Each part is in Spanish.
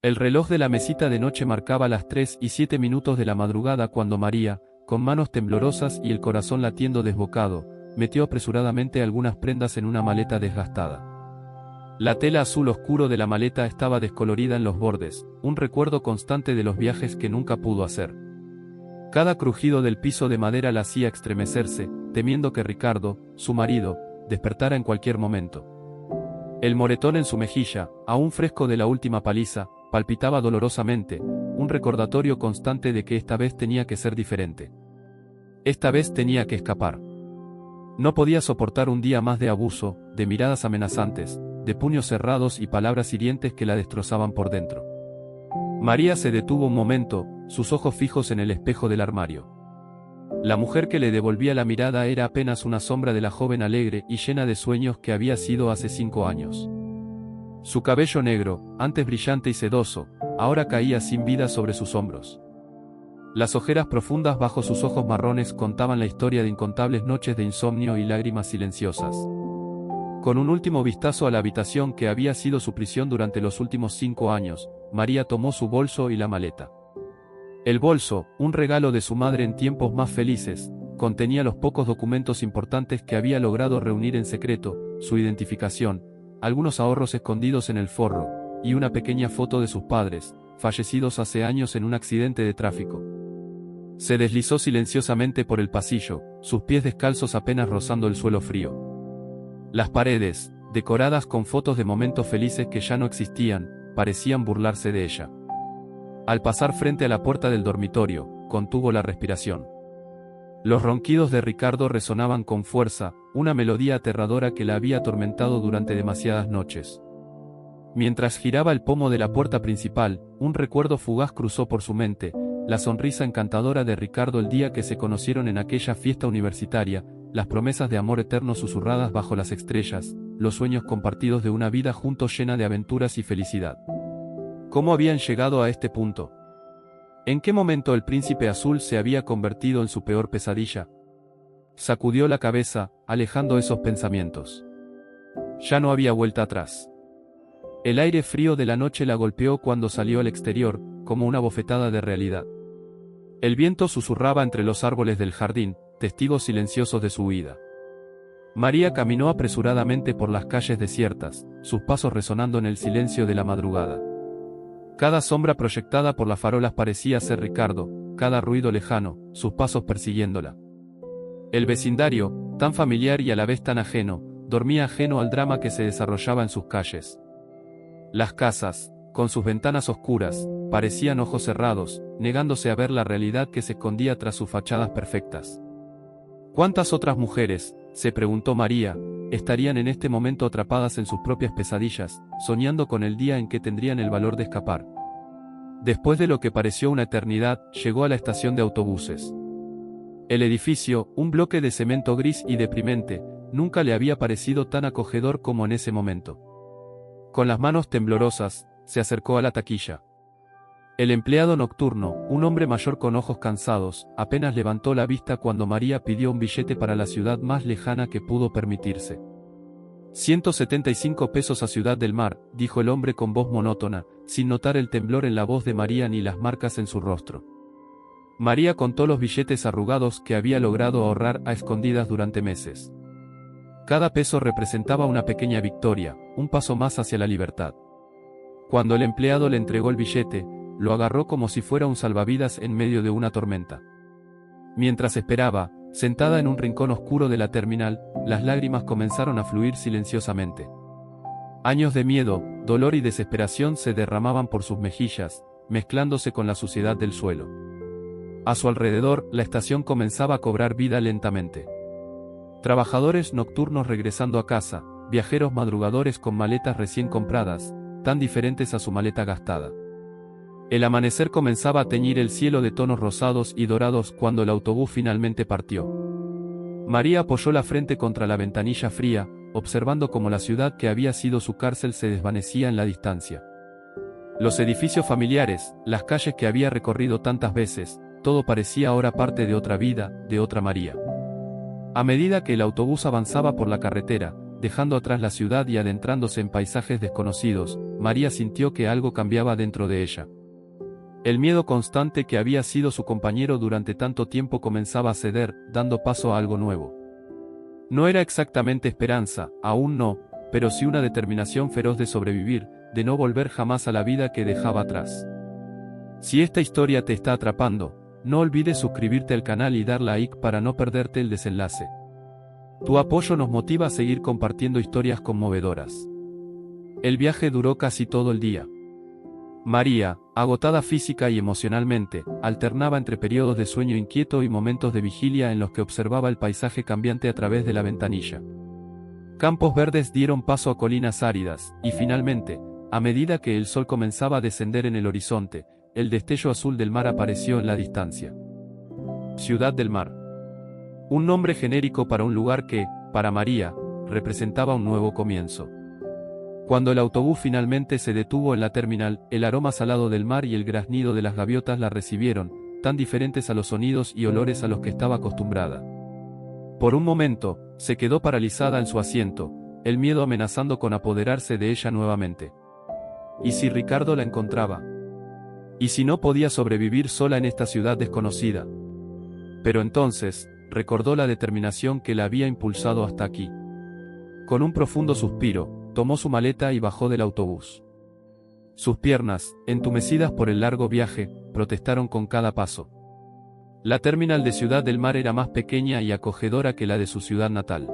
El reloj de la mesita de noche marcaba las 3:07 de la madrugada cuando María, con manos temblorosas y el corazón latiendo desbocado, metió apresuradamente algunas prendas en una maleta desgastada. La tela azul oscuro de la maleta estaba descolorida en los bordes, un recuerdo constante de los viajes que nunca pudo hacer. Cada crujido del piso de madera la hacía estremecerse, temiendo que Ricardo, su marido, despertara en cualquier momento. El moretón en su mejilla, aún fresco de la última paliza, palpitaba dolorosamente, un recordatorio constante de que esta vez tenía que ser diferente. Esta vez tenía que escapar. No podía soportar un día más de abuso, de miradas amenazantes, de puños cerrados y palabras hirientes que la destrozaban por dentro. María se detuvo un momento, sus ojos fijos en el espejo del armario. La mujer que le devolvía la mirada era apenas una sombra de la joven alegre y llena de sueños que había sido hace 5 años. Su cabello negro, antes brillante y sedoso, ahora caía sin vida sobre sus hombros. Las ojeras profundas bajo sus ojos marrones contaban la historia de incontables noches de insomnio y lágrimas silenciosas. Con un último vistazo a la habitación que había sido su prisión durante los últimos 5 años, María tomó su bolso y la maleta. El bolso, un regalo de su madre en tiempos más felices, contenía los pocos documentos importantes que había logrado reunir en secreto, su identificación, algunos ahorros escondidos en el forro, y una pequeña foto de sus padres, fallecidos hace años en un accidente de tráfico. Se deslizó silenciosamente por el pasillo, sus pies descalzos apenas rozando el suelo frío. Las paredes, decoradas con fotos de momentos felices que ya no existían, parecían burlarse de ella. Al pasar frente a la puerta del dormitorio, contuvo la respiración. Los ronquidos de Ricardo resonaban con fuerza, una melodía aterradora que la había atormentado durante demasiadas noches. Mientras giraba el pomo de la puerta principal, un recuerdo fugaz cruzó por su mente, la sonrisa encantadora de Ricardo el día que se conocieron en aquella fiesta universitaria, las promesas de amor eterno susurradas bajo las estrellas, los sueños compartidos de una vida juntos llena de aventuras y felicidad. ¿Cómo habían llegado a este punto? ¿En qué momento el príncipe azul se había convertido en su peor pesadilla? Sacudió la cabeza, alejando esos pensamientos. Ya no había vuelta atrás. El aire frío de la noche la golpeó cuando salió al exterior, como una bofetada de realidad. El viento susurraba entre los árboles del jardín, testigos silenciosos de su huida. María caminó apresuradamente por las calles desiertas, sus pasos resonando en el silencio de la madrugada. Cada sombra proyectada por las farolas parecía ser Ricardo, cada ruido lejano, sus pasos persiguiéndola. El vecindario, tan familiar y a la vez tan ajeno, dormía ajeno al drama que se desarrollaba en sus calles. Las casas, con sus ventanas oscuras, parecían ojos cerrados, negándose a ver la realidad que se escondía tras sus fachadas perfectas. ¿Cuántas otras mujeres, se preguntó María, estarían en este momento atrapadas en sus propias pesadillas, soñando con el día en que tendrían el valor de escapar? Después de lo que pareció una eternidad, llegó a la estación de autobuses. El edificio, un bloque de cemento gris y deprimente, nunca le había parecido tan acogedor como en ese momento. Con las manos temblorosas, se acercó a la taquilla. El empleado nocturno, un hombre mayor con ojos cansados, apenas levantó la vista cuando María pidió un billete para la ciudad más lejana que pudo permitirse. 175 pesos a Ciudad del Mar, dijo el hombre con voz monótona, sin notar el temblor en la voz de María ni las marcas en su rostro. María contó los billetes arrugados que había logrado ahorrar a escondidas durante meses. Cada peso representaba una pequeña victoria, un paso más hacia la libertad. Cuando el empleado le entregó el billete, lo agarró como si fuera un salvavidas en medio de una tormenta. Mientras esperaba, sentada en un rincón oscuro de la terminal, las lágrimas comenzaron a fluir silenciosamente. Años de miedo, dolor y desesperación se derramaban por sus mejillas, mezclándose con la suciedad del suelo. A su alrededor, la estación comenzaba a cobrar vida lentamente. Trabajadores nocturnos regresando a casa, viajeros madrugadores con maletas recién compradas, tan diferentes a su maleta gastada. El amanecer comenzaba a teñir el cielo de tonos rosados y dorados cuando el autobús finalmente partió. María apoyó la frente contra la ventanilla fría, observando cómo la ciudad que había sido su cárcel se desvanecía en la distancia. Los edificios familiares, las calles que había recorrido tantas veces, todo parecía ahora parte de otra vida, de otra María. A medida que el autobús avanzaba por la carretera, dejando atrás la ciudad y adentrándose en paisajes desconocidos, María sintió que algo cambiaba dentro de ella. El miedo constante que había sido su compañero durante tanto tiempo comenzaba a ceder, dando paso a algo nuevo. No era exactamente esperanza, aún no, pero sí una determinación feroz de sobrevivir, de no volver jamás a la vida que dejaba atrás. Si esta historia te está atrapando, no olvides suscribirte al canal y dar like para no perderte el desenlace. Tu apoyo nos motiva a seguir compartiendo historias conmovedoras. El viaje duró casi todo el día. María, agotada física y emocionalmente, alternaba entre periodos de sueño inquieto y momentos de vigilia en los que observaba el paisaje cambiante a través de la ventanilla. Campos verdes dieron paso a colinas áridas, y finalmente, a medida que el sol comenzaba a descender en el horizonte, el destello azul del mar apareció en la distancia. Ciudad del Mar. Un nombre genérico para un lugar que, para María, representaba un nuevo comienzo. Cuando el autobús finalmente se detuvo en la terminal, el aroma salado del mar y el graznido de las gaviotas la recibieron, tan diferentes a los sonidos y olores a los que estaba acostumbrada. Por un momento, se quedó paralizada en su asiento, el miedo amenazando con apoderarse de ella nuevamente. ¿Y si Ricardo la encontraba? ¿Y si no podía sobrevivir sola en esta ciudad desconocida? Pero entonces, recordó la determinación que la había impulsado hasta aquí. Con un profundo suspiro, tomó su maleta y bajó del autobús. Sus piernas, entumecidas por el largo viaje, protestaron con cada paso. La terminal de Ciudad del Mar era más pequeña y acogedora que la de su ciudad natal.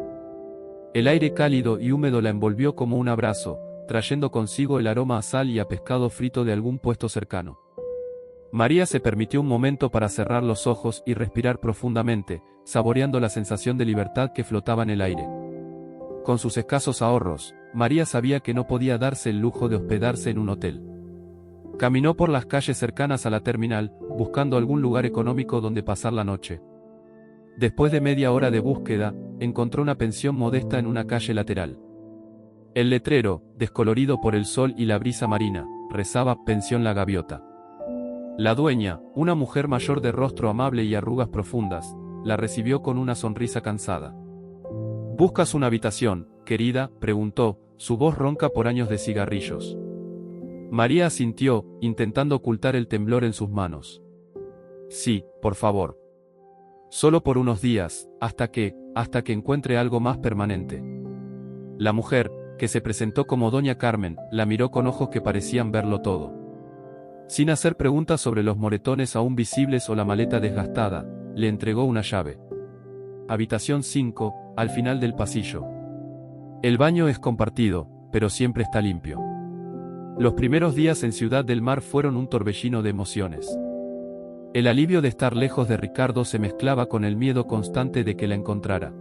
El aire cálido y húmedo la envolvió como un abrazo, trayendo consigo el aroma a sal y a pescado frito de algún puesto cercano. María se permitió un momento para cerrar los ojos y respirar profundamente, saboreando la sensación de libertad que flotaba en el aire. Con sus escasos ahorros, María sabía que no podía darse el lujo de hospedarse en un hotel. Caminó por las calles cercanas a la terminal, buscando algún lugar económico donde pasar la noche. Después de media hora de búsqueda, encontró una pensión modesta en una calle lateral. El letrero, descolorido por el sol y la brisa marina, rezaba «Pensión La Gaviota». La dueña, una mujer mayor de rostro amable y arrugas profundas, la recibió con una sonrisa cansada. «¿Buscas una habitación, querida?», preguntó, su voz ronca por años de cigarrillos. María asintió, intentando ocultar el temblor en sus manos. «Sí, por favor. Solo por unos días, hasta que encuentre algo más permanente». La mujer, que se presentó como Doña Carmen, la miró con ojos que parecían verlo todo. Sin hacer preguntas sobre los moretones aún visibles o la maleta desgastada, le entregó una llave. Habitación 5, al final del pasillo. El baño es compartido, pero siempre está limpio. Los primeros días en Ciudad del Mar fueron un torbellino de emociones. El alivio de estar lejos de Ricardo se mezclaba con el miedo constante de que la encontrara.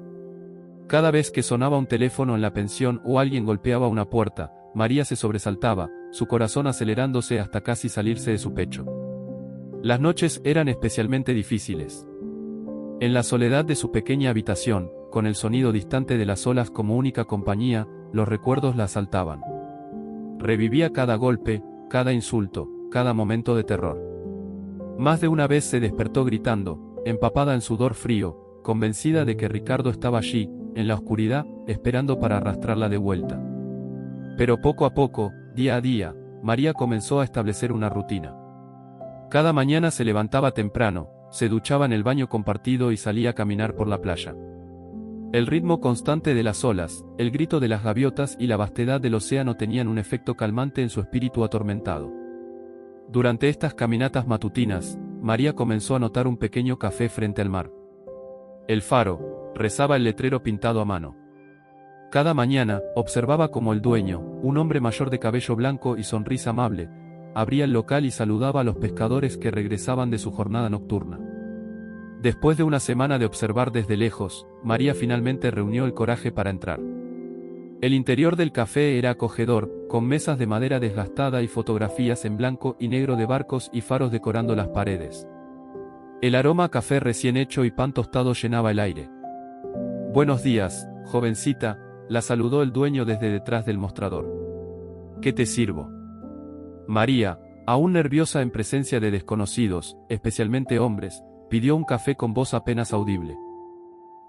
Cada vez que sonaba un teléfono en la pensión o alguien golpeaba una puerta, María se sobresaltaba, su corazón acelerándose hasta casi salirse de su pecho. Las noches eran especialmente difíciles. En la soledad de su pequeña habitación, con el sonido distante de las olas como única compañía, los recuerdos la asaltaban. Revivía cada golpe, cada insulto, cada momento de terror. Más de una vez se despertó gritando, empapada en sudor frío, convencida de que Ricardo estaba allí, en la oscuridad, esperando para arrastrarla de vuelta. Pero poco a poco, día a día, María comenzó a establecer una rutina. Cada mañana se levantaba temprano, se duchaba en el baño compartido y salía a caminar por la playa. El ritmo constante de las olas, el grito de las gaviotas y la vastedad del océano tenían un efecto calmante en su espíritu atormentado. Durante estas caminatas matutinas, María comenzó a notar un pequeño café frente al mar. El Faro, rezaba el letrero pintado a mano. Cada mañana, observaba cómo el dueño, un hombre mayor de cabello blanco y sonrisa amable, abría el local y saludaba a los pescadores que regresaban de su jornada nocturna. Después de una semana de observar desde lejos, María finalmente reunió el coraje para entrar. El interior del café era acogedor, con mesas de madera desgastada y fotografías en blanco y negro de barcos y faros decorando las paredes. El aroma a café recién hecho y pan tostado llenaba el aire. «Buenos días, jovencita», la saludó el dueño desde detrás del mostrador. «¿Qué te sirvo?». María, aún nerviosa en presencia de desconocidos, especialmente hombres, pidió un café con voz apenas audible.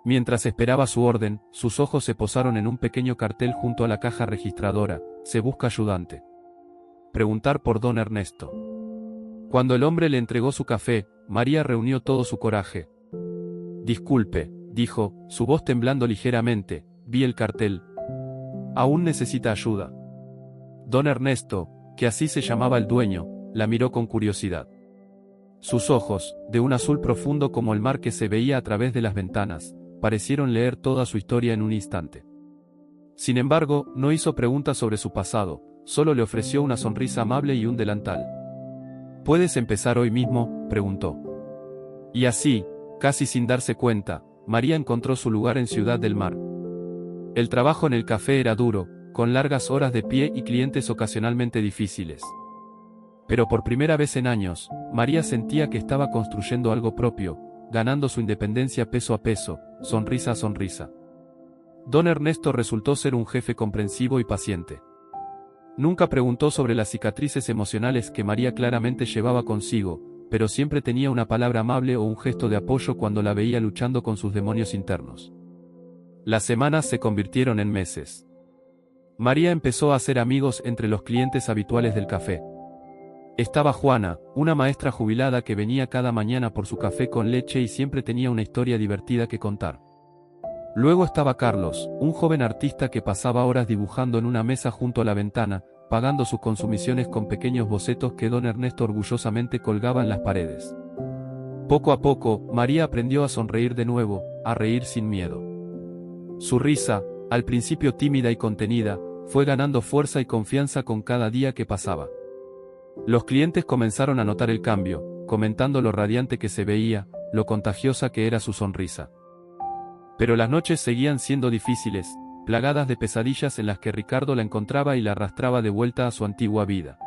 Mientras esperaba su orden, sus ojos se posaron en un pequeño cartel junto a la caja registradora: se busca ayudante. Preguntar por don Ernesto. Cuando el hombre le entregó su café, María reunió todo su coraje. Disculpe, dijo, su voz temblando ligeramente, vi el cartel. Aún necesita ayuda. Don Ernesto, que así se llamaba el dueño, la miró con curiosidad. Sus ojos, de un azul profundo como el mar que se veía a través de las ventanas, parecieron leer toda su historia en un instante. Sin embargo, no hizo preguntas sobre su pasado, solo le ofreció una sonrisa amable y un delantal. ¿Puedes empezar hoy mismo?, preguntó. Y así, casi sin darse cuenta, María encontró su lugar en Ciudad del Mar. El trabajo en el café era duro, con largas horas de pie y clientes ocasionalmente difíciles. Pero por primera vez en años, María sentía que estaba construyendo algo propio, ganando su independencia peso a peso, sonrisa a sonrisa. Don Ernesto resultó ser un jefe comprensivo y paciente. Nunca preguntó sobre las cicatrices emocionales que María claramente llevaba consigo, pero siempre tenía una palabra amable o un gesto de apoyo cuando la veía luchando con sus demonios internos. Las semanas se convirtieron en meses. María empezó a hacer amigos entre los clientes habituales del café. Estaba Juana, una maestra jubilada que venía cada mañana por su café con leche y siempre tenía una historia divertida que contar. Luego estaba Carlos, un joven artista que pasaba horas dibujando en una mesa junto a la ventana, pagando sus consumiciones con pequeños bocetos que don Ernesto orgullosamente colgaba en las paredes. Poco a poco, María aprendió a sonreír de nuevo, a reír sin miedo. Su risa, al principio tímida y contenida, fue ganando fuerza y confianza con cada día que pasaba. Los clientes comenzaron a notar el cambio, comentando lo radiante que se veía, lo contagiosa que era su sonrisa. Pero las noches seguían siendo difíciles, plagadas de pesadillas en las que Ricardo la encontraba y la arrastraba de vuelta a su antigua vida.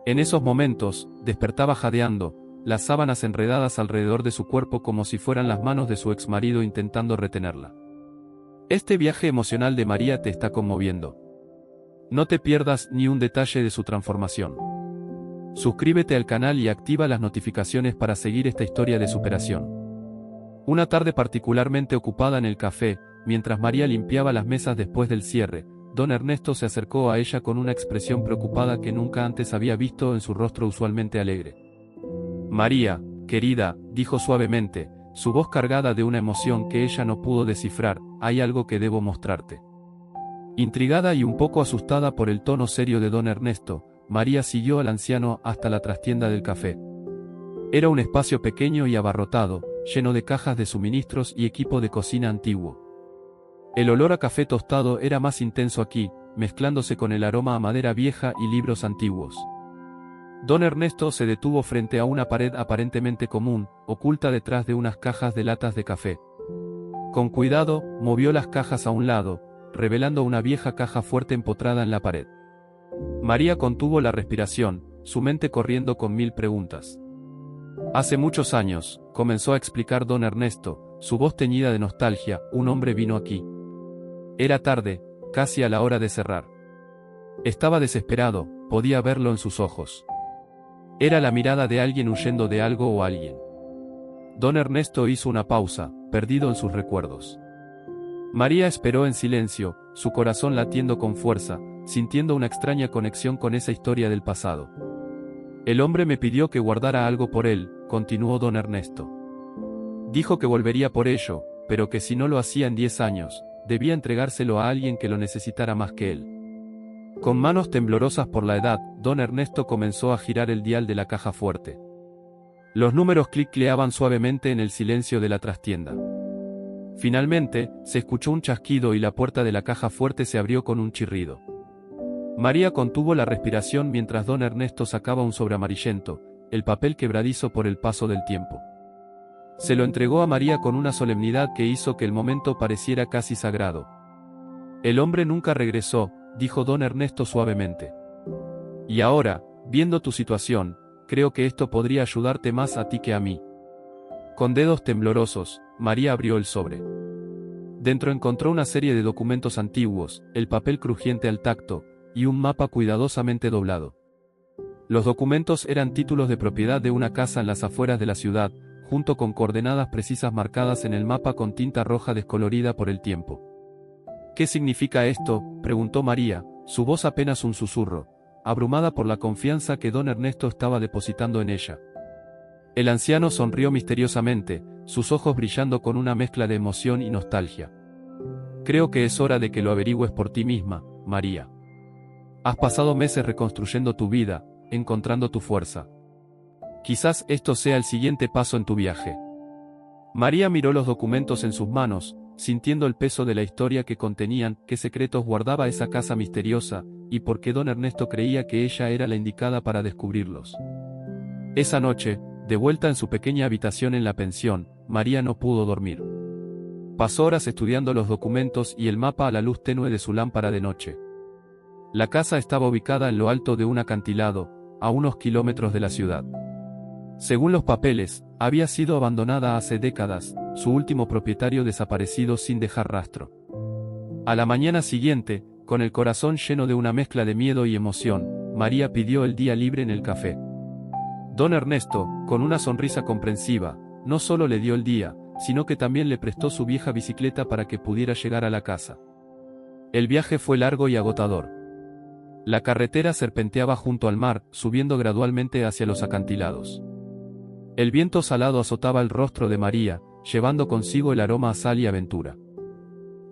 En esos momentos, despertaba jadeando, las sábanas enredadas alrededor de su cuerpo como si fueran las manos de su exmarido intentando retenerla. Este viaje emocional de María te está conmoviendo. No te pierdas ni un detalle de su transformación. Suscríbete al canal y activa las notificaciones para seguir esta historia de superación. Una tarde particularmente ocupada en el café, mientras María limpiaba las mesas después del cierre, don Ernesto se acercó a ella con una expresión preocupada que nunca antes había visto en su rostro usualmente alegre. María, querida, dijo suavemente, su voz cargada de una emoción que ella no pudo descifrar, hay algo que debo mostrarte. Intrigada y un poco asustada por el tono serio de don Ernesto, María siguió al anciano hasta la trastienda del café. Era un espacio pequeño y abarrotado, lleno de cajas de suministros y equipo de cocina antiguo. El olor a café tostado era más intenso aquí, mezclándose con el aroma a madera vieja y libros antiguos. Don Ernesto se detuvo frente a una pared aparentemente común, oculta detrás de unas cajas de latas de café. Con cuidado, movió las cajas a un lado, revelando una vieja caja fuerte empotrada en la pared. María contuvo la respiración, su mente corriendo con mil preguntas. Hace muchos años, comenzó a explicar don Ernesto, su voz teñida de nostalgia, un hombre vino aquí. Era tarde, casi a la hora de cerrar. Estaba desesperado, podía verlo en sus ojos. Era la mirada de alguien huyendo de algo o alguien. Don Ernesto hizo una pausa, perdido en sus recuerdos. María esperó en silencio, su corazón latiendo con fuerza, sintiendo una extraña conexión con esa historia del pasado. El hombre me pidió que guardara algo por él, continuó don Ernesto. Dijo que volvería por ello, pero que si no lo hacía en 10 años, debía entregárselo a alguien que lo necesitara más que él. Con manos temblorosas por la edad, don Ernesto comenzó a girar el dial de la caja fuerte. Los números clicleaban suavemente en el silencio de la trastienda. Finalmente, se escuchó un chasquido y la puerta de la caja fuerte se abrió con un chirrido. María contuvo la respiración mientras don Ernesto sacaba un sobre amarillento, el papel quebradizo por el paso del tiempo. Se lo entregó a María con una solemnidad que hizo que el momento pareciera casi sagrado. El hombre nunca regresó, dijo don Ernesto suavemente. Y ahora, viendo tu situación, creo que esto podría ayudarte más a ti que a mí. Con dedos temblorosos, María abrió el sobre. Dentro encontró una serie de documentos antiguos, el papel crujiente al tacto, y un mapa cuidadosamente doblado. Los documentos eran títulos de propiedad de una casa en las afueras de la ciudad, junto con coordenadas precisas marcadas en el mapa con tinta roja descolorida por el tiempo. ¿Qué significa esto?, preguntó María, su voz apenas un susurro, abrumada por la confianza que don Ernesto estaba depositando en ella. El anciano sonrió misteriosamente, sus ojos brillando con una mezcla de emoción y nostalgia. Creo que es hora de que lo averigües por ti misma, María. Has pasado meses reconstruyendo tu vida, encontrando tu fuerza. Quizás esto sea el siguiente paso en tu viaje. María miró los documentos en sus manos, sintiendo el peso de la historia que contenían, qué secretos guardaba esa casa misteriosa, y por qué don Ernesto creía que ella era la indicada para descubrirlos. Esa noche, de vuelta en su pequeña habitación en la pensión, María no pudo dormir. Pasó horas estudiando los documentos y el mapa a la luz tenue de su lámpara de noche. La casa estaba ubicada en lo alto de un acantilado, a unos kilómetros de la ciudad. Según los papeles, había sido abandonada hace décadas, su último propietario desaparecido sin dejar rastro. A la mañana siguiente, con el corazón lleno de una mezcla de miedo y emoción, María pidió el día libre en el café. Don Ernesto, con una sonrisa comprensiva, no solo le dio el día, sino que también le prestó su vieja bicicleta para que pudiera llegar a la casa. El viaje fue largo y agotador. La carretera serpenteaba junto al mar, subiendo gradualmente hacia los acantilados. El viento salado azotaba el rostro de María, llevando consigo el aroma a sal y aventura.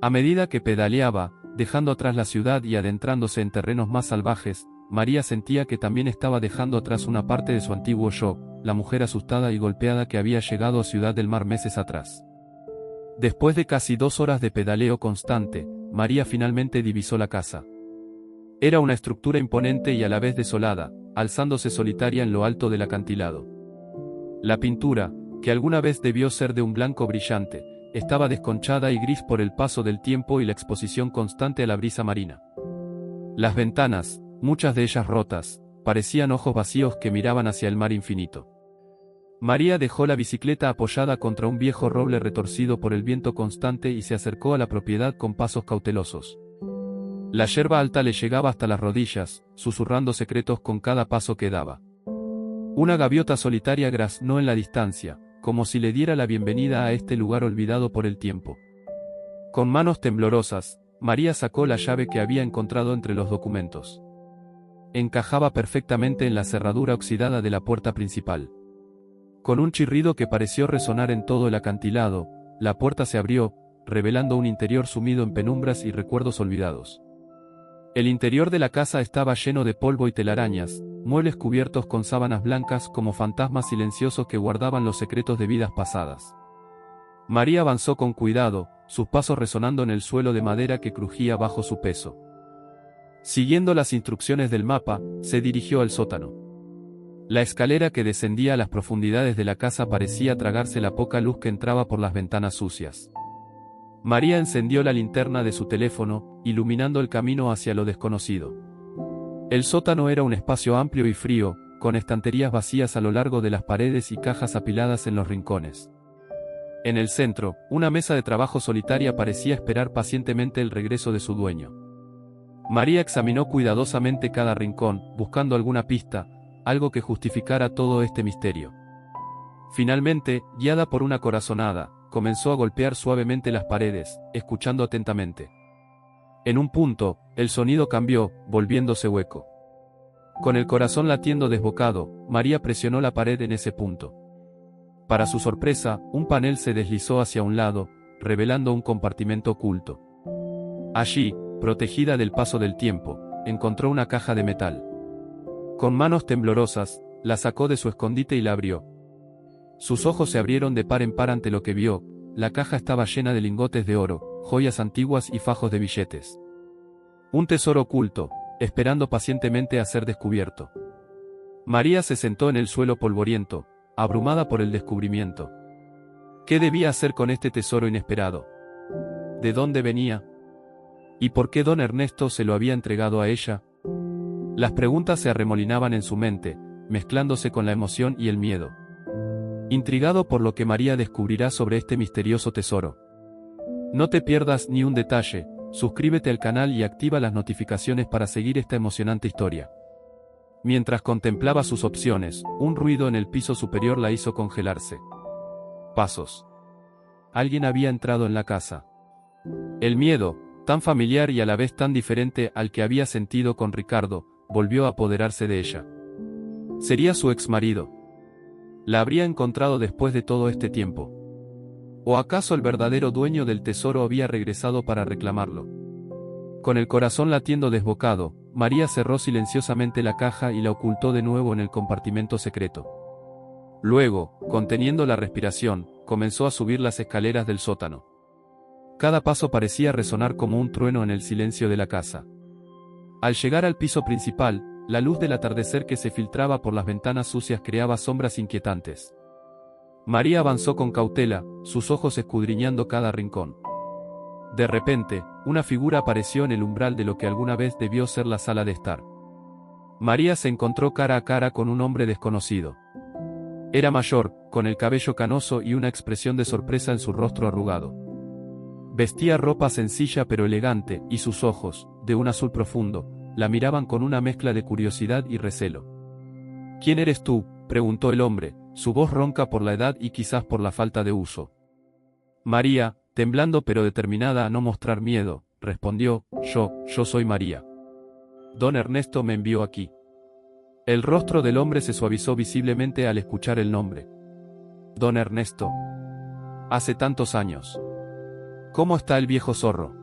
A medida que pedaleaba, dejando atrás la ciudad y adentrándose en terrenos más salvajes, María sentía que también estaba dejando atrás una parte de su antiguo yo, la mujer asustada y golpeada que había llegado a Ciudad del Mar meses atrás. Después de casi 2 horas de pedaleo constante, María finalmente divisó la casa. Era una estructura imponente y a la vez desolada, alzándose solitaria en lo alto del acantilado. La pintura, que alguna vez debió ser de un blanco brillante, estaba desconchada y gris por el paso del tiempo y la exposición constante a la brisa marina. Las ventanas, muchas de ellas rotas, parecían ojos vacíos que miraban hacia el mar infinito. María dejó la bicicleta apoyada contra un viejo roble retorcido por el viento constante y se acercó a la propiedad con pasos cautelosos. La yerba alta le llegaba hasta las rodillas, susurrando secretos con cada paso que daba. Una gaviota solitaria graznó en la distancia, como si le diera la bienvenida a este lugar olvidado por el tiempo. Con manos temblorosas, María sacó la llave que había encontrado entre los documentos. Encajaba perfectamente en la cerradura oxidada de la puerta principal. Con un chirrido que pareció resonar en todo el acantilado, la puerta se abrió, revelando un interior sumido en penumbras y recuerdos olvidados. El interior de la casa estaba lleno de polvo y telarañas, muebles cubiertos con sábanas blancas como fantasmas silenciosos que guardaban los secretos de vidas pasadas. María avanzó con cuidado, sus pasos resonando en el suelo de madera que crujía bajo su peso. Siguiendo las instrucciones del mapa, se dirigió al sótano. La escalera que descendía a las profundidades de la casa parecía tragarse la poca luz que entraba por las ventanas sucias. María encendió la linterna de su teléfono, iluminando el camino hacia lo desconocido. El sótano era un espacio amplio y frío, con estanterías vacías a lo largo de las paredes y cajas apiladas en los rincones. En el centro, una mesa de trabajo solitaria parecía esperar pacientemente el regreso de su dueño. María examinó cuidadosamente cada rincón, buscando alguna pista, algo que justificara todo este misterio. Finalmente, guiada por una corazonada, comenzó a golpear suavemente las paredes, escuchando atentamente. En un punto, el sonido cambió, volviéndose hueco. Con el corazón latiendo desbocado, María presionó la pared en ese punto. Para su sorpresa, un panel se deslizó hacia un lado, revelando un compartimento oculto. Allí, protegida del paso del tiempo, encontró una caja de metal. Con manos temblorosas, la sacó de su escondite y la abrió. Sus ojos se abrieron de par en par ante lo que vio. La caja estaba llena de lingotes de oro, joyas antiguas y fajos de billetes. Un tesoro oculto, esperando pacientemente a ser descubierto. María se sentó en el suelo polvoriento, abrumada por el descubrimiento. ¿Qué debía hacer con este tesoro inesperado? ¿De dónde venía? ¿Y por qué don Ernesto se lo había entregado a ella? Las preguntas se arremolinaban en su mente, mezclándose con la emoción y el miedo. Intrigado por lo que María descubrirá sobre este misterioso tesoro. No te pierdas ni un detalle, suscríbete al canal y activa las notificaciones para seguir esta emocionante historia. Mientras contemplaba sus opciones, un ruido en el piso superior la hizo congelarse. Pasos. Alguien había entrado en la casa. El miedo, tan familiar y a la vez tan diferente al que había sentido con Ricardo, volvió a apoderarse de ella. ¿Sería su exmarido? ¿La habría encontrado después de todo este tiempo? ¿O acaso el verdadero dueño del tesoro había regresado para reclamarlo? Con el corazón latiendo desbocado, María cerró silenciosamente la caja y la ocultó de nuevo en el compartimento secreto. Luego, conteniendo la respiración, comenzó a subir las escaleras del sótano. Cada paso parecía resonar como un trueno en el silencio de la casa. Al llegar al piso principal, la luz del atardecer que se filtraba por las ventanas sucias creaba sombras inquietantes. María avanzó con cautela, sus ojos escudriñando cada rincón. De repente, una figura apareció en el umbral de lo que alguna vez debió ser la sala de estar. María se encontró cara a cara con un hombre desconocido. Era mayor, con el cabello canoso y una expresión de sorpresa en su rostro arrugado. Vestía ropa sencilla pero elegante, y sus ojos, de un azul profundo, la miraban con una mezcla de curiosidad y recelo. ¿Quién eres tú?, preguntó el hombre, su voz ronca por la edad y quizás por la falta de uso. María, temblando pero determinada a no mostrar miedo, respondió, yo soy María. Don Ernesto me envió aquí. El rostro del hombre se suavizó visiblemente al escuchar el nombre. Don Ernesto. Hace tantos años. ¿Cómo está el viejo zorro?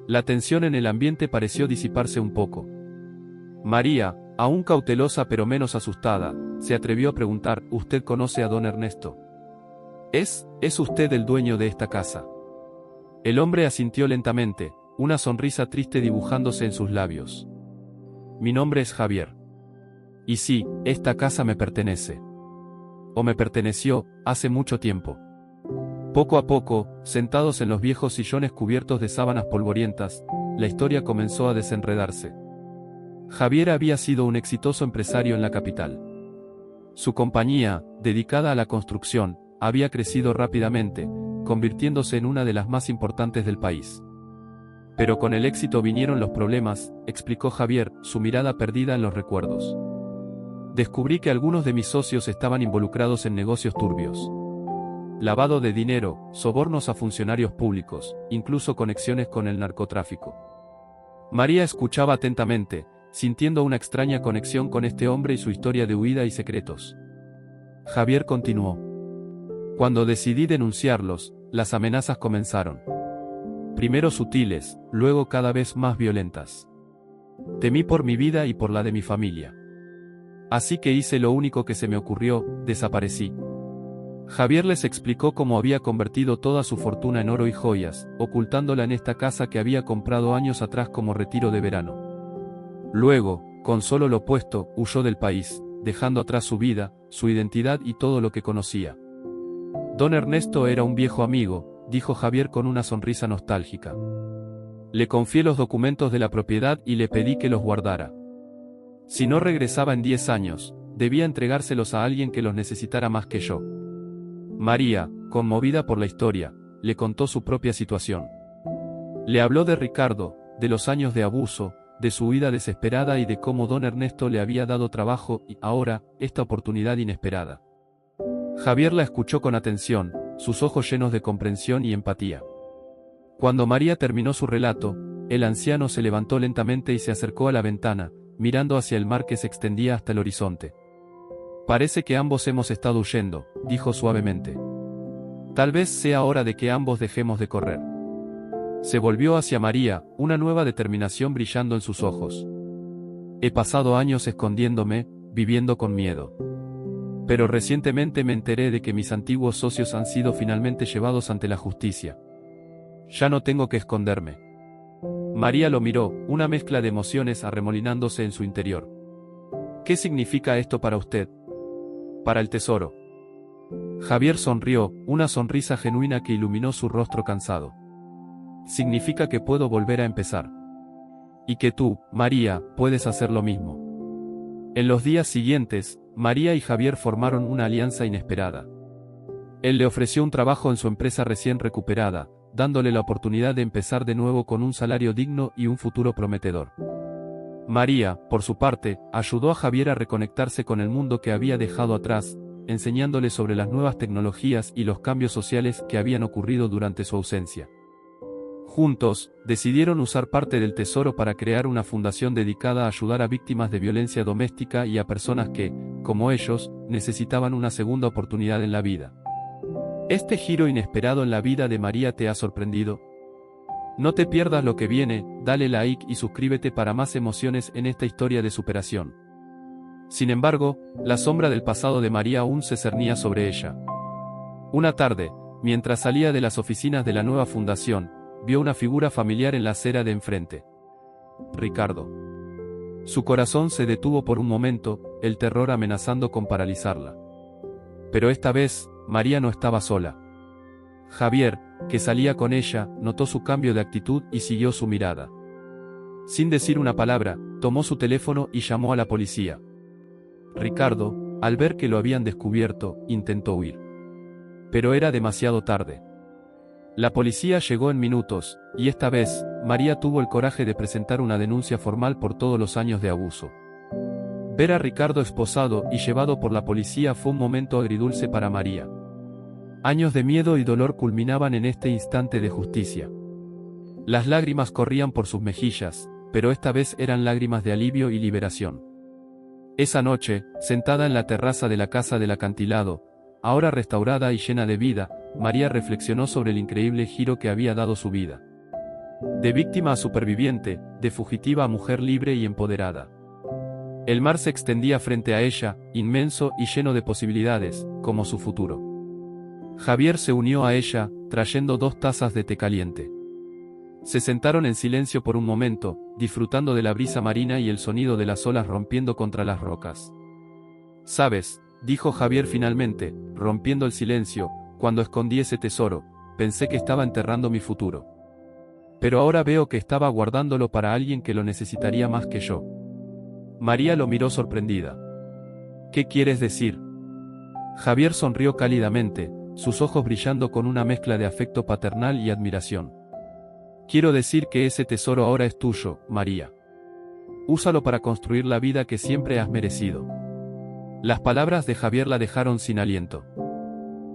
La tensión en el ambiente pareció disiparse un poco. María, aún cautelosa pero menos asustada, se atrevió a preguntar, ¿usted conoce a don Ernesto? ¿Es usted el dueño de esta casa? El hombre asintió lentamente, una sonrisa triste dibujándose en sus labios. Mi nombre es Javier. Y sí, esta casa me pertenece. O me perteneció, hace mucho tiempo. Poco a poco, sentados en los viejos sillones cubiertos de sábanas polvorientas, la historia comenzó a desenredarse. Javier había sido un exitoso empresario en la capital. Su compañía, dedicada a la construcción, había crecido rápidamente, convirtiéndose en una de las más importantes del país. Pero con el éxito vinieron los problemas, explicó Javier, su mirada perdida en los recuerdos. Descubrí que algunos de mis socios estaban involucrados en negocios turbios. Lavado de dinero, sobornos a funcionarios públicos, incluso conexiones con el narcotráfico. María escuchaba atentamente, sintiendo una extraña conexión con este hombre y su historia de huida y secretos. Javier continuó. Cuando decidí denunciarlos, las amenazas comenzaron. Primero sutiles, luego cada vez más violentas. Temí por mi vida y por la de mi familia. Así que hice lo único que se me ocurrió, desaparecí. Javier les explicó cómo había convertido toda su fortuna en oro y joyas, ocultándola en esta casa que había comprado años atrás como retiro de verano. Luego, con solo lo puesto, huyó del país, dejando atrás su vida, su identidad y todo lo que conocía. Don Ernesto era un viejo amigo, dijo Javier con una sonrisa nostálgica. Le confié los documentos de la propiedad y le pedí que los guardara. Si no regresaba en 10 años, debía entregárselos a alguien que los necesitara más que yo. María, conmovida por la historia, le contó su propia situación. Le habló de Ricardo, de los años de abuso, de su huida desesperada y de cómo don Ernesto le había dado trabajo y, ahora, esta oportunidad inesperada. Javier la escuchó con atención, sus ojos llenos de comprensión y empatía. Cuando María terminó su relato, el anciano se levantó lentamente y se acercó a la ventana, mirando hacia el mar que se extendía hasta el horizonte. Parece que ambos hemos estado huyendo, dijo suavemente. Tal vez sea hora de que ambos dejemos de correr. Se volvió hacia María, una nueva determinación brillando en sus ojos. He pasado años escondiéndome, viviendo con miedo. Pero recientemente me enteré de que mis antiguos socios han sido finalmente llevados ante la justicia. Ya no tengo que esconderme. María lo miró, una mezcla de emociones arremolinándose en su interior. ¿Qué significa esto para usted? Para el tesoro. Javier sonrió, una sonrisa genuina que iluminó su rostro cansado. Significa que puedo volver a empezar. Y que tú, María, puedes hacer lo mismo. En los días siguientes, María y Javier formaron una alianza inesperada. Él le ofreció un trabajo en su empresa recién recuperada, dándole la oportunidad de empezar de nuevo con un salario digno y un futuro prometedor. María, por su parte, ayudó a Javier a reconectarse con el mundo que había dejado atrás, enseñándole sobre las nuevas tecnologías y los cambios sociales que habían ocurrido durante su ausencia. Juntos, decidieron usar parte del tesoro para crear una fundación dedicada a ayudar a víctimas de violencia doméstica y a personas que, como ellos, necesitaban una segunda oportunidad en la vida. ¿Este giro inesperado en la vida de María te ha sorprendido? No te pierdas lo que viene, dale like y suscríbete para más emociones en esta historia de superación. Sin embargo, la sombra del pasado de María aún se cernía sobre ella. Una tarde, mientras salía de las oficinas de la nueva fundación, vio una figura familiar en la acera de enfrente. Ricardo. Su corazón se detuvo por un momento, el terror amenazando con paralizarla. Pero esta vez, María no estaba sola. Javier, que salía con ella, notó su cambio de actitud y siguió su mirada. Sin decir una palabra, tomó su teléfono y llamó a la policía. Ricardo, al ver que lo habían descubierto, intentó huir. Pero era demasiado tarde. La policía llegó en minutos, y esta vez, María tuvo el coraje de presentar una denuncia formal por todos los años de abuso. Ver a Ricardo esposado y llevado por la policía fue un momento agridulce para María. Años de miedo y dolor culminaban en este instante de justicia. Las lágrimas corrían por sus mejillas, pero esta vez eran lágrimas de alivio y liberación. Esa noche, sentada en la terraza de la casa del acantilado, ahora restaurada y llena de vida, María reflexionó sobre el increíble giro que había dado su vida. De víctima a superviviente, de fugitiva a mujer libre y empoderada. El mar se extendía frente a ella, inmenso y lleno de posibilidades, como su futuro. Javier se unió a ella, trayendo 2 tazas de té caliente. Se sentaron en silencio por un momento, disfrutando de la brisa marina y el sonido de las olas rompiendo contra las rocas. «¿Sabes?», dijo Javier finalmente, rompiendo el silencio, «cuando escondí ese tesoro, pensé que estaba enterrando mi futuro. Pero ahora veo que estaba guardándolo para alguien que lo necesitaría más que yo». María lo miró sorprendida. «¿Qué quieres decir?». Javier sonrió cálidamente, sus ojos brillando con una mezcla de afecto paternal y admiración. «Quiero decir que ese tesoro ahora es tuyo, María. Úsalo para construir la vida que siempre has merecido». Las palabras de Javier la dejaron sin aliento.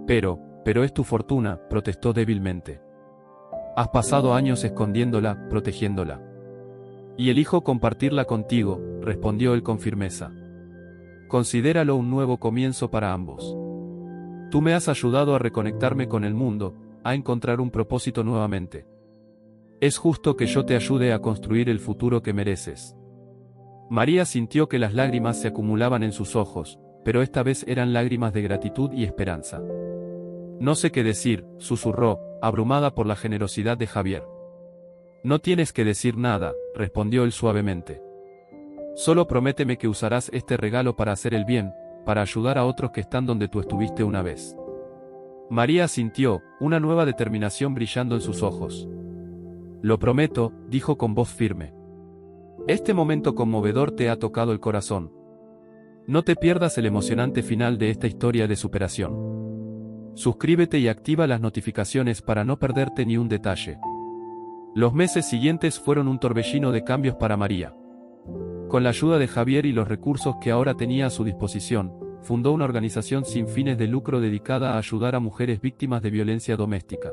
Pero es tu fortuna», protestó débilmente. «Has pasado años escondiéndola, protegiéndola. Y elijo compartirla contigo», respondió él con firmeza. «Considéralo un nuevo comienzo para ambos. Tú me has ayudado a reconectarme con el mundo, a encontrar un propósito nuevamente. Es justo que yo te ayude a construir el futuro que mereces». María sintió que las lágrimas se acumulaban en sus ojos, pero esta vez eran lágrimas de gratitud y esperanza. «No sé qué decir», susurró, abrumada por la generosidad de Javier. «No tienes que decir nada», respondió él suavemente. «Solo prométeme que usarás este regalo para hacer el bien, para ayudar a otros que están donde tú estuviste una vez». María asintió, una nueva determinación brillando en sus ojos. «Lo prometo», dijo con voz firme. «Este momento conmovedor te ha tocado el corazón. No te pierdas el emocionante final de esta historia de superación. Suscríbete y activa las notificaciones para no perderte ni un detalle». Los meses siguientes fueron un torbellino de cambios para María. Con la ayuda de Javier y los recursos que ahora tenía a su disposición, fundó una organización sin fines de lucro dedicada a ayudar a mujeres víctimas de violencia doméstica.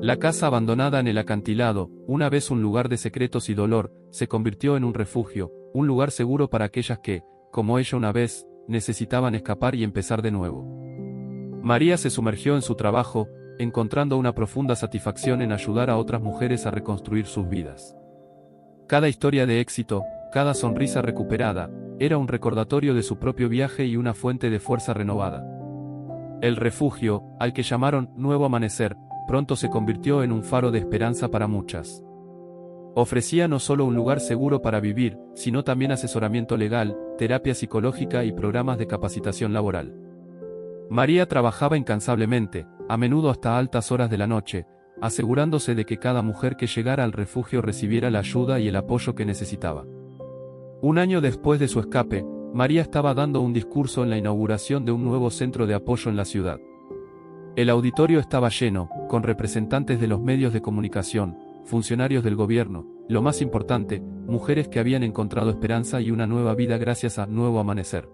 La casa abandonada en el acantilado, una vez un lugar de secretos y dolor, se convirtió en un refugio, un lugar seguro para aquellas que, como ella una vez, necesitaban escapar y empezar de nuevo. María se sumergió en su trabajo, encontrando una profunda satisfacción en ayudar a otras mujeres a reconstruir sus vidas. Cada historia de éxito, cada sonrisa recuperada, era un recordatorio de su propio viaje y una fuente de fuerza renovada. El refugio, al que llamaron Nuevo Amanecer, pronto se convirtió en un faro de esperanza para muchas. Ofrecía no solo un lugar seguro para vivir, sino también asesoramiento legal, terapia psicológica y programas de capacitación laboral. María trabajaba incansablemente, a menudo hasta altas horas de la noche, asegurándose de que cada mujer que llegara al refugio recibiera la ayuda y el apoyo que necesitaba. Un año después de su escape, María estaba dando un discurso en la inauguración de un nuevo centro de apoyo en la ciudad. El auditorio estaba lleno, con representantes de los medios de comunicación, funcionarios del gobierno, lo más importante, mujeres que habían encontrado esperanza y una nueva vida gracias a Nuevo Amanecer.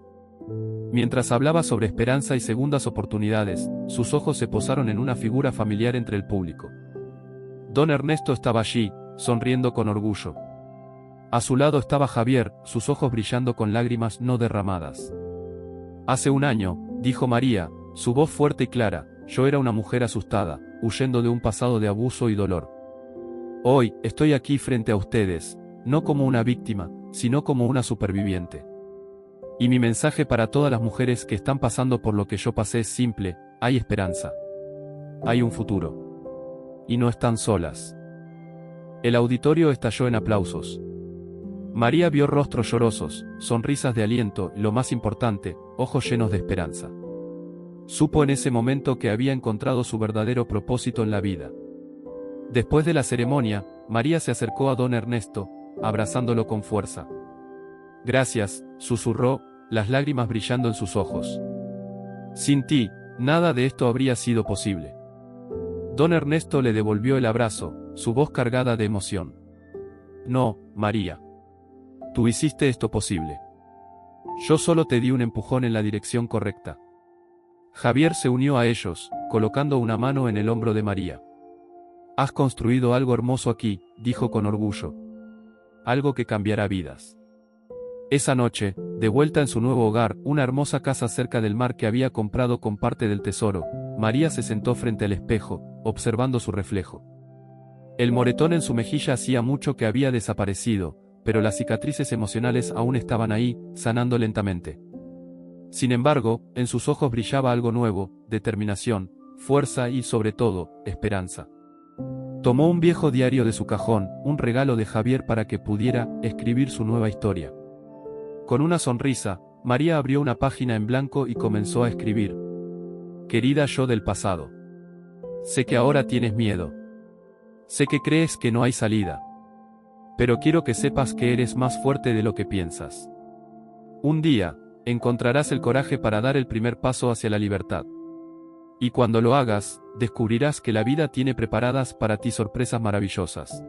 Mientras hablaba sobre esperanza y segundas oportunidades, sus ojos se posaron en una figura familiar entre el público. Don Ernesto estaba allí, sonriendo con orgullo. A su lado estaba Javier, sus ojos brillando con lágrimas no derramadas. Hace un año, dijo María, su voz fuerte y clara, yo era una mujer asustada, huyendo de un pasado de abuso y dolor. Hoy, estoy aquí frente a ustedes, no como una víctima, sino como una superviviente. Y mi mensaje para todas las mujeres que están pasando por lo que yo pasé es simple: hay esperanza. Hay un futuro. Y no están solas. El auditorio estalló en aplausos. María vio rostros llorosos, sonrisas de aliento y, lo más importante, ojos llenos de esperanza. Supo en ese momento que había encontrado su verdadero propósito en la vida. Después de la ceremonia, María se acercó a don Ernesto, abrazándolo con fuerza. Gracias, susurró, las lágrimas brillando en sus ojos. Sin ti, nada de esto habría sido posible. Don Ernesto le devolvió el abrazo, su voz cargada de emoción. No, María. Tú hiciste esto posible. Yo solo te di un empujón en la dirección correcta. Javier se unió a ellos, colocando una mano en el hombro de María. Has construido algo hermoso aquí, dijo con orgullo. Algo que cambiará vidas. Esa noche, de vuelta en su nuevo hogar, una hermosa casa cerca del mar que había comprado con parte del tesoro, María se sentó frente al espejo, observando su reflejo. El moretón en su mejilla hacía mucho que había desaparecido, pero las cicatrices emocionales aún estaban ahí, sanando lentamente. Sin embargo, en sus ojos brillaba algo nuevo: determinación, fuerza y, sobre todo, esperanza. Tomó un viejo diario de su cajón, un regalo de Javier para que pudiera escribir su nueva historia. Con una sonrisa, María abrió una página en blanco y comenzó a escribir. Querida yo del pasado. Sé que ahora tienes miedo. Sé que crees que no hay salida. Pero quiero que sepas que eres más fuerte de lo que piensas. Un día, encontrarás el coraje para dar el primer paso hacia la libertad. Y cuando lo hagas, descubrirás que la vida tiene preparadas para ti sorpresas maravillosas.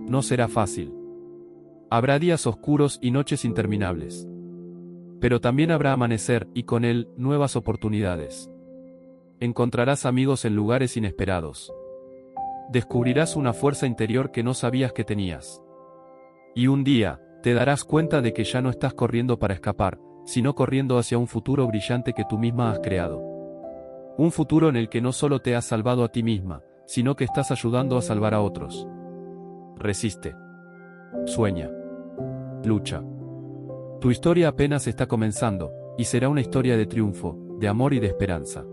No será fácil. Habrá días oscuros y noches interminables. Pero también habrá amanecer, y con él, nuevas oportunidades. Encontrarás amigos en lugares inesperados. Descubrirás una fuerza interior que no sabías que tenías. Y un día, te darás cuenta de que ya no estás corriendo para escapar, sino corriendo hacia un futuro brillante que tú misma has creado. Un futuro en el que no solo te has salvado a ti misma, sino que estás ayudando a salvar a otros. Resiste. Sueña. Lucha. Tu historia apenas está comenzando, y será una historia de triunfo, de amor y de esperanza.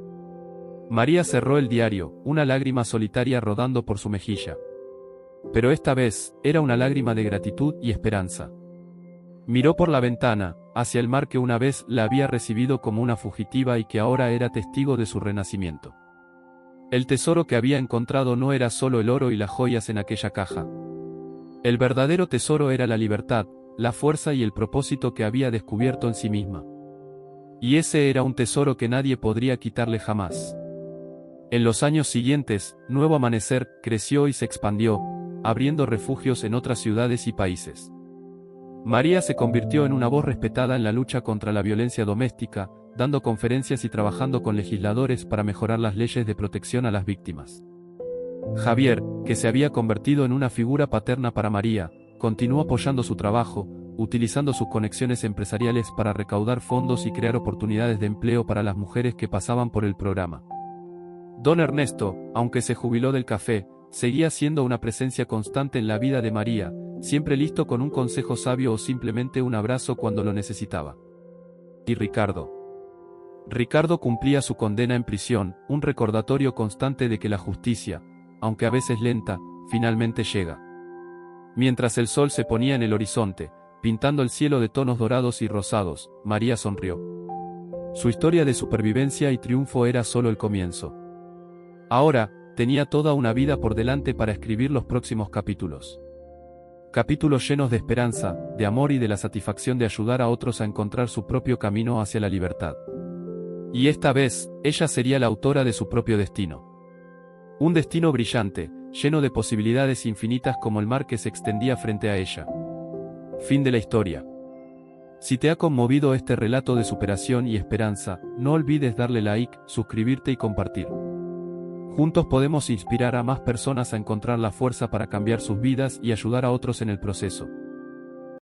María cerró el diario, una lágrima solitaria rodando por su mejilla. Pero esta vez, era una lágrima de gratitud y esperanza. Miró por la ventana, hacia el mar que una vez la había recibido como una fugitiva y que ahora era testigo de su renacimiento. El tesoro que había encontrado no era solo el oro y las joyas en aquella caja. El verdadero tesoro era la libertad, la fuerza y el propósito que había descubierto en sí misma. Y ese era un tesoro que nadie podría quitarle jamás. En los años siguientes, Nuevo Amanecer creció y se expandió, abriendo refugios en otras ciudades y países. María se convirtió en una voz respetada en la lucha contra la violencia doméstica, dando conferencias y trabajando con legisladores para mejorar las leyes de protección a las víctimas. Javier, que se había convertido en una figura paterna para María, continuó apoyando su trabajo, utilizando sus conexiones empresariales para recaudar fondos y crear oportunidades de empleo para las mujeres que pasaban por el programa. Don Ernesto, aunque se jubiló del café, seguía siendo una presencia constante en la vida de María, siempre listo con un consejo sabio o simplemente un abrazo cuando lo necesitaba. Y Ricardo. Ricardo cumplía su condena en prisión, un recordatorio constante de que la justicia, aunque a veces lenta, finalmente llega. Mientras el sol se ponía en el horizonte, pintando el cielo de tonos dorados y rosados, María sonrió. Su historia de supervivencia y triunfo era solo el comienzo. Ahora, tenía toda una vida por delante para escribir los próximos capítulos. Capítulos llenos de esperanza, de amor y de la satisfacción de ayudar a otros a encontrar su propio camino hacia la libertad. Y esta vez, ella sería la autora de su propio destino. Un destino brillante, lleno de posibilidades infinitas como el mar que se extendía frente a ella. Fin de la historia. Si te ha conmovido este relato de superación y esperanza, no olvides darle like, suscribirte y compartir. Juntos podemos inspirar a más personas a encontrar la fuerza para cambiar sus vidas y ayudar a otros en el proceso.